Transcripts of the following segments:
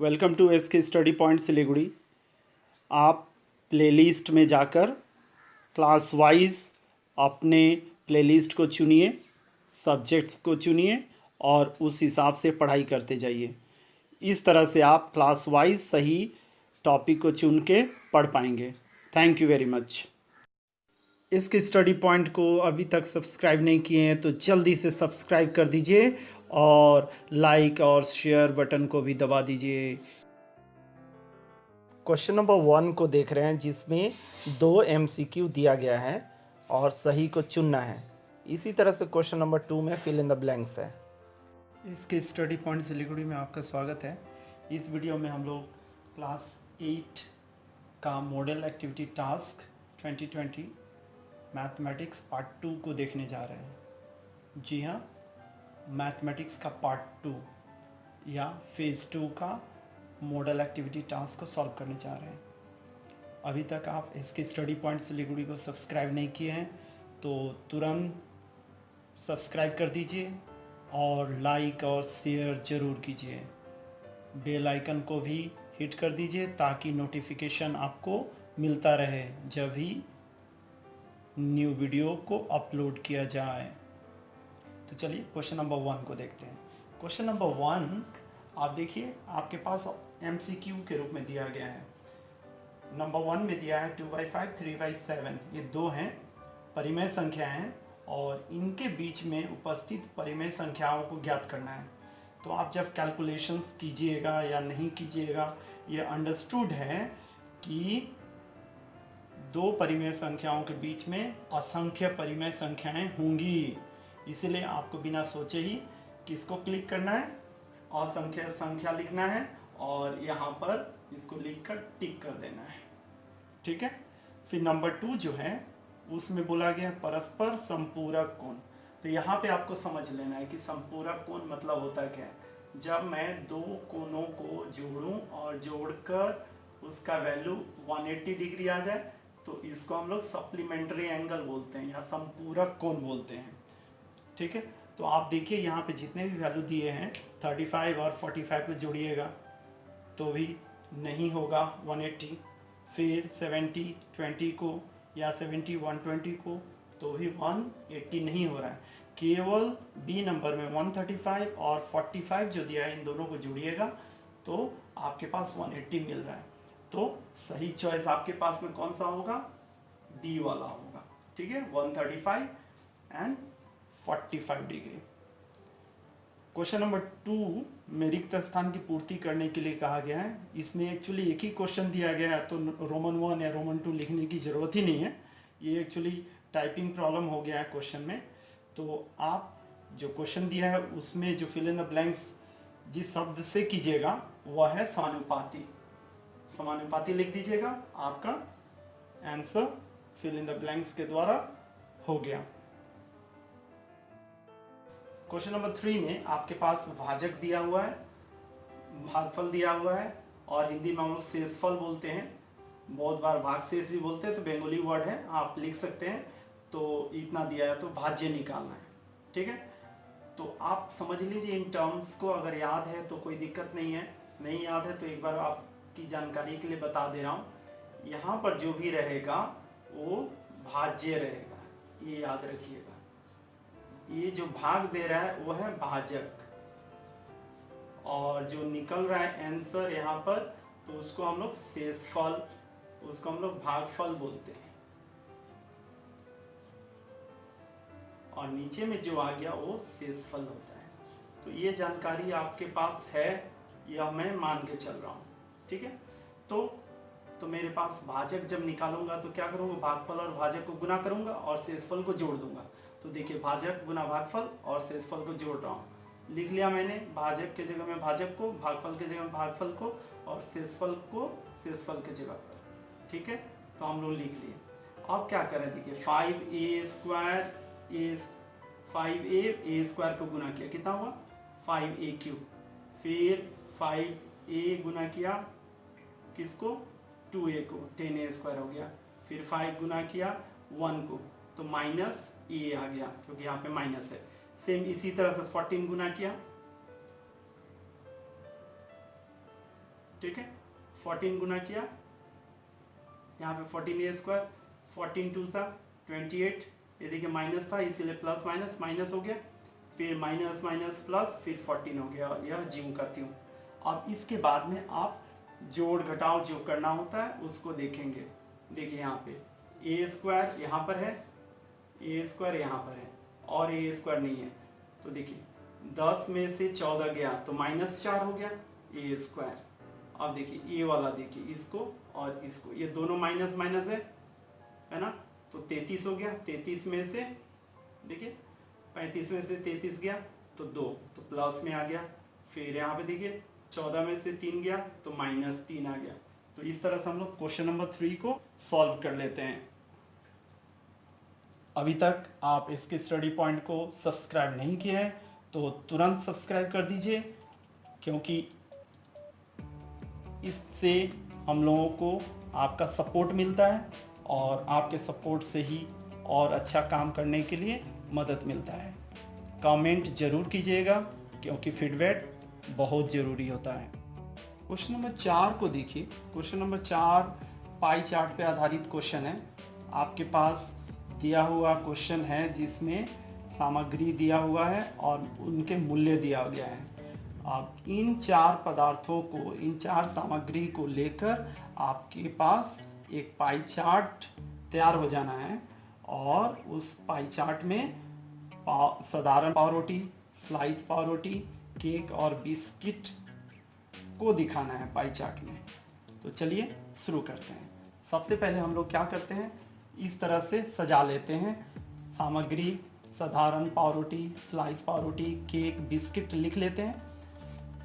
Welcome to S के study point Siliguri. आप playlist में जाकर क्लास वाइज अपने प्लेलिस्ट को चुनिए, सब्जेक्ट्स को चुनिए और उस हिसाब से पढ़ाई करते जाइए। इस तरह से आप क्लास वाइज सही टॉपिक को चुन के पढ़ पाएंगे। Thank you very much. इसके स्टडी पॉइंट को अभी तक सब्सक्राइब नहीं किए हैं तो जल्दी से सब्सक्राइब कर दीजिए और लाइक और शेयर बटन को भी दबा दीजिए। क्वेश्चन नंबर 1 को देख रहे हैं जिसमें 2 MCQ दिया गया है और सही को चुनना है। इसी तरह से क्वेश्चन नंबर 2 में फिल इन द ब्लैंक्स है। इसके स्टडी पॉइंट सिलीगुड़ी में आपका स्वागत है। इस वीडियो में हम लोग क्लास 8 का model activity task 2020 mathematics part 2 को देखने जा रहे हैं। जी हाँ, मैथमेटिक्स का पार्ट 2 या फेज़ 2 का मॉडल एक्टिविटी टास्क को सॉल्व करने जा रहे हैं। अभी तक आप इसके स्टडी पॉइंट सिलीगुड़ी को सब्सक्राइब नहीं किए हैं तो तुरंत सब्सक्राइब कर दीजिए और लाइक और शेयर ज़रूर कीजिए। बेल आइकन को भी हिट कर दीजिए ताकि नोटिफिकेशन आपको मिलता रहे जब भी न्यू वीडियो को अपलोड किया जाए। तो चलिए क्वेश्चन नंबर 1 को देखते हैं। क्वेश्चन नंबर 1 आप देखिए, आपके पास MCQ के रूप में दिया गया है। नंबर 1 में दिया है 2/5 3/7, ये 2 हैं परिमेय संख्याएं हैं और इनके बीच में उपस्थित परिमेय संख्याओं को ज्ञात करना है। तो आप जब कैलकुलेशंस कीजिएगा या नहीं कीजिएगा, ये अंडरस्टूड है कि 2 परिमेय संख्याओं के बीच में असंख्य परिमेय संख्याएं होंगी, इसलिए आपको बिना सोचे ही किसको क्लिक करना है, असंख्य संख्या लिखना है और यहाँ पर इसको लिखकर टिक कर देना है। ठीक है। फिर नंबर 2 जो है उसमें बोला गया परस्पर संपूरक कोण। तो यहाँ पे आपको समझ लेना है कि संपूरक कोण मतलब होता क्या है। जब मैं 2 कोणों को जोड़ूं और जोड़कर उसका वैल्यू 180 डिग्री आ जाए तो इसको हम लोग सप्लीमेंट्री एंगल बोलते हैं या संपूरक कोण बोलते हैं। ठीक है। तो आप देखिए यहाँ पे जितने भी वैल्यू दिए हैं 35 और 45 को जोड़िएगा तो भी नहीं होगा 180, फिर 70 20 को या 70 120 को तो भी 180 नहीं हो रहा है। केवल बी नंबर में 135 और 45 जो दिया है इन दोनों को जोड़िएगा तो आपके पास 180 मिल रहा है। तो सही चॉइस आपके पास में कौन सा होगा? डी वाला होगा। ठीक है, 135 एंड 45 डिग्री। क्वेश्चन नंबर 2 में रिक्त स्थान की पूर्ति करने के लिए कहा गया है। इसमें एक्चुअली एक ही क्वेश्चन दिया गया है तो रोमन 1 या रोमन 2 लिखने की ज़रूरत ही नहीं है। ये एक्चुअली टाइपिंग प्रॉब्लम हो गया है क्वेश्चन में। तो आप जो क्वेश्चन दिया है उसमें जो फिल इन द ब्लैंक्स जिस शब्द से कीजिएगा वह है समानुपाती। समानुपाती लिख दीजिएगा, आपका answer fill in the blanks के द्वारा हो गया। क्वेश्चन नंबर 3 में आपके पास भाजक दिया हुआ है, भागफल दिया हुआ है और हिंदी में हम लोग शेषफल बोलते हैं, बहुत बार भागशेष भी बोलते हैं, तो बंगाली वर्ड है, आप लिख सकते हैं। तो इतना दिया है तो भाज्य निकालना है। ठीक है, तो आप समझ लीजिए इन टर्म्स को, अगर याद है तो कोई दिक्कत नहीं है, नहीं याद है तो एक बार आपकी जानकारी के लिए बता दे रहा हूँ। यहाँ पर जो भी रहेगा वो भाज्य रहेगा, ये याद रखिएगा। ये जो भाग दे रहा है वो है भाजक और जो निकल रहा है आंसर यहाँ पर तो उसको हम लोग शेषफल, उसको हम लोग भागफल बोलते हैं। और नीचे में जो आ गया वो शेषफल होता है। तो ये जानकारी आपके पास है, यह मैं मान के चल रहा हूँ। ठीक है, तो मेरे पास भाजक जब निकालूंगा तो क्या करूँगा, भागफल और भाजक को गुना करूँगा और शेषफल को जोड़ दूंगा। तो देखिए भाजक गुना भागफल और शेषफल को जोड़ रहा हूँ, लिख लिया मैंने। भाजक के जगह में भाजक को, भागफल के जगह में भागफल को और शेषफल को शेषफल के जगह पर। ठीक है, तो हम लोग लिख लिए। अब क्या करें, देखिए 5a स्क्वायर को गुना किया, कितना हुआ 5a³। फिर 5a गुना किया किसको, 2a को, 10a स्क्वायर हो गया। फिर 5 गुना किया 1 को तो माइनस ए आ गया क्योंकि यहाँ पे माइनस है। सेम इसी तरह से 14 गुना किया ठीक है, 14 गुना किया, यहाँ पे 14a², 14 2 सा 28, ये देखिए माइनस था इसीलिए प्लस माइनस माइनस हो गया, फिर माइनस माइनस प्लस, फिर 14 हो गया, यह ज्यूम करती हूँ। अब इसके बाद में आप जोड़ घटाव जो करना होता है उसको देखेंगे। देखिए यहाँ पे a² यहाँ पर है, a² यहाँ पर है और a² नहीं है, तो देखिए 10 में से 14 गया तो -4 हो गया a²। अब देखिए a वाला देखिए इसको और इसको, ये दोनों माइनस माइनस है ना, तो 33 हो गया। 33 में से देखिए 35 में से 33 गया तो 2, तो प्लस में आ गया। फिर यहाँ पे देखिए 14 में से 3 गया तो -3 आ गया। तो इस तरह से हम लोग क्वेश्चन नंबर 3 को सॉल्व कर लेते हैं। अभी तक आप इसके स्टडी पॉइंट को सब्सक्राइब नहीं किए हैं तो तुरंत सब्सक्राइब कर दीजिए, क्योंकि इससे हम लोगों को आपका सपोर्ट मिलता है और आपके सपोर्ट से ही और अच्छा काम करने के लिए मदद मिलता है। कमेंट जरूर कीजिएगा क्योंकि फीडबैक बहुत ज़रूरी होता है। क्वेश्चन नंबर 4 को देखिए। क्वेश्चन नंबर 4 पाई चार्ट पे आधारित क्वेश्चन है। आपके पास दिया हुआ क्वेश्चन है जिसमें सामग्री दिया हुआ है और उनके मूल्य दिया गया है। आप इन 4 पदार्थों को, इन 4 सामग्री को लेकर आपके पास एक पाई चार्ट तैयार हो जाना है और उस पाई चार्ट में साधारण पाव रोटी, स्लाइस पाव रोटी, केक और बिस्किट को दिखाना है पाई चार्ट में। तो चलिए शुरू करते हैं। सबसे पहले हम लोग क्या करते हैं, इस तरह से सजा लेते हैं। सामग्री साधारण पाव रोटी, स्लाइस पाव रोटी, केक, बिस्किट लिख लेते हैं।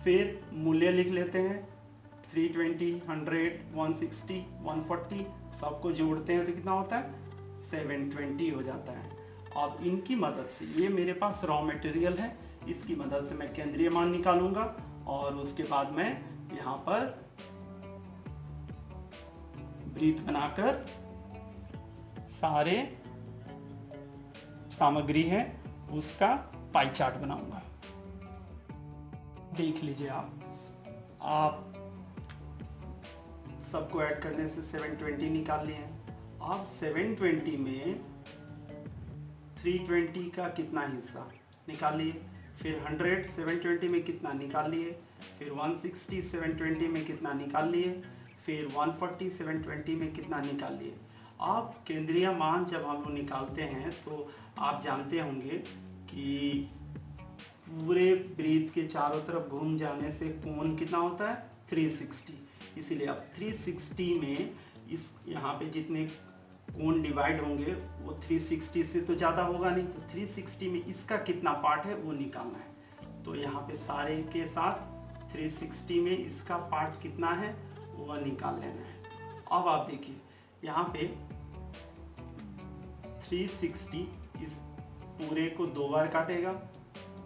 फिर मूल्य लिख लेते हैं 320, 100, 160, 140, सबको जोड़ते हैं तो कितना होता है 720 हो जाता है। अब इनकी मदद से, ये मेरे पास रॉ मटेरियल है, इसकी मदद से मैं केंद्रीय मान निकालूंगा और उसके बाद मैं यहाँ पर वृत्त बनाकर सारे सामग्री है उसका पाई चार्ट बनाऊंगा। देख लीजिए आप सबको ऐड करने से 720 निकाल लिए हैं। अब 720 में 320 का कितना हिस्सा निकाल लिए, फिर 100 720 में कितना निकाल लिए, फिर 160 720 में कितना निकाल लिए, फिर 140 720 में कितना निकाल लिए। आप केंद्रीय मान जब हम लोग निकालते हैं तो आप जानते होंगे कि पूरे वृत्त के चारों तरफ घूम जाने से कोण कितना होता है 360। इसीलिए अब 360 में इस यहाँ पे जितने कोण डिवाइड होंगे वो 360 से तो ज़्यादा होगा नहीं, तो 360 में इसका कितना पार्ट है वो निकालना है। तो यहाँ पे सारे के साथ 360 में इसका पार्ट कितना है वह निकाल लेना है। अब आप देखिए यहाँ पे 360 इस पूरे को 2 बार काटेगा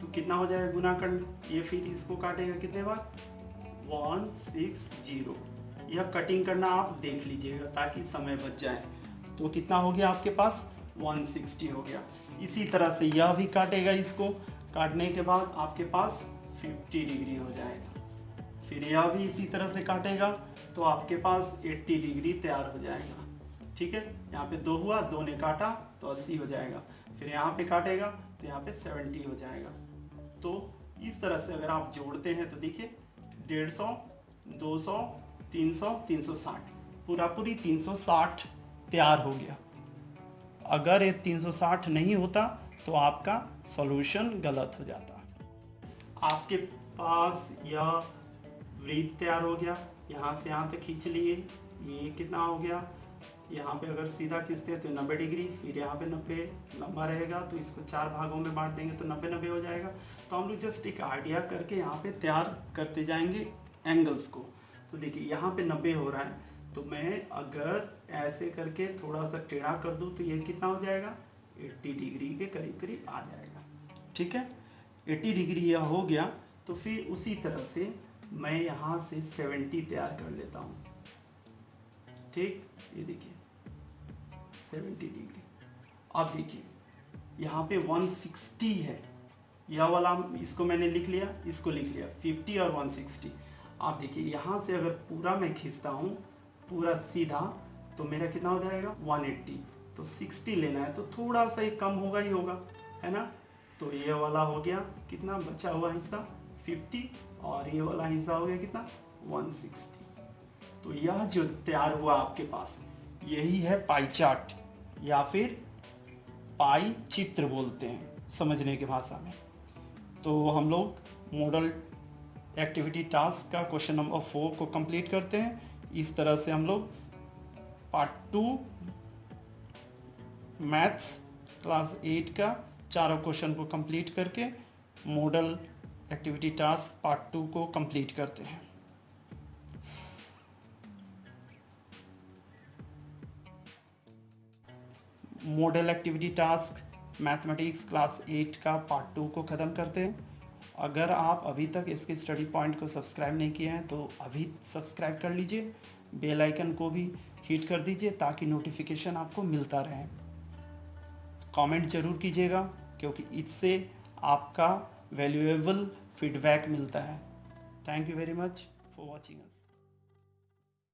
तो कितना हो जाएगा गुना कर, ये फिर इसको काटेगा कितने बार 160। यह कटिंग करना आप देख लीजिएगा ताकि समय बच जाए। तो कितना हो गया आपके पास 160 हो गया। इसी तरह से यह भी काटेगा, इसको काटने के बाद आपके पास 50 डिग्री हो जाएगा। फिर यह भी इसी तरह से काटेगा तो आपके पास 80 डिग्री तैयार हो जाएगा। ठीक है, यहाँ पे 2 हुआ, 2 ने काटा तो 80 हो जाएगा। फिर यहाँ पे काटेगा तो यहाँ पे 70 हो जाएगा। तो इस तरह से अगर आप जोड़ते हैं तो देखिए 150, 200, 300, 360, पूरी 360 तैयार हो गया। अगर ये 360 नहीं होता तो आपका सॉल्यूशन गलत हो जाता। आपके पास यह वृत्त तैयार हो गया, यहाँ से यहाँ तक खींच लिए, ये कितना हो गया, यहाँ पे अगर सीधा खींचते हैं तो 90 डिग्री, फिर यहाँ पे 90 लंबा रहेगा तो इसको 4 भागों में बांट देंगे तो 90-90 हो जाएगा। तो हम लोग जस्ट एक आइडिया करके यहाँ पे तैयार करते जाएंगे एंगल्स को। तो देखिए यहाँ पे 90 हो रहा है तो मैं अगर ऐसे करके थोड़ा सा टेढ़ा कर दूँ तो ये कितना हो जाएगा 80 डिग्री के करीब करीब आ जाएगा। ठीक है, 80 डिग्री यह हो गया। तो फिर उसी तरह से मैं यहाँ से 70 तैयार कर लेता हूँ। ठीक, ये देखिए 70 डिग्री। अब देखिए यहाँ पे 160 है, यह वाला इसको मैंने लिख लिया, इसको लिख लिया 50 और 160। आप देखिए यहाँ से अगर पूरा मैं खींचता हूँ पूरा सीधा तो मेरा कितना हो जाएगा 180, तो 60 लेना है तो थोड़ा सा ही कम होगा ही होगा, है ना। तो ये वाला हो गया कितना बचा हुआ हिस्सा 50 और ये वाला हिस्सा हो गया कितना 160। तो यह जो तैयार हुआ आपके पास यही है पाई चार्ट या फिर पाई चित्र बोलते हैं समझने की भाषा में। तो हम लोग मॉडल एक्टिविटी टास्क का क्वेश्चन नंबर 4 को कंप्लीट करते हैं। इस तरह से हम लोग पार्ट 2 मैथ्स क्लास 8 का चारों क्वेश्चन को कंप्लीट करके मॉडल एक्टिविटी टास्क पार्ट 2 को कंप्लीट करते हैं। Model activity task mathematics class 8 का पार्ट 2 को ख़त्म करते हैं। अगर आप अभी तक इसके स्टडी पॉइंट को सब्सक्राइब नहीं किए हैं तो अभी सब्सक्राइब कर लीजिए, बेल आइकन को भी हिट कर दीजिए ताकि नोटिफिकेशन आपको मिलता रहे। कमेंट ज़रूर कीजिएगा क्योंकि इससे आपका वैल्यूएबल फीडबैक मिलता है। Thank you very much for watching us.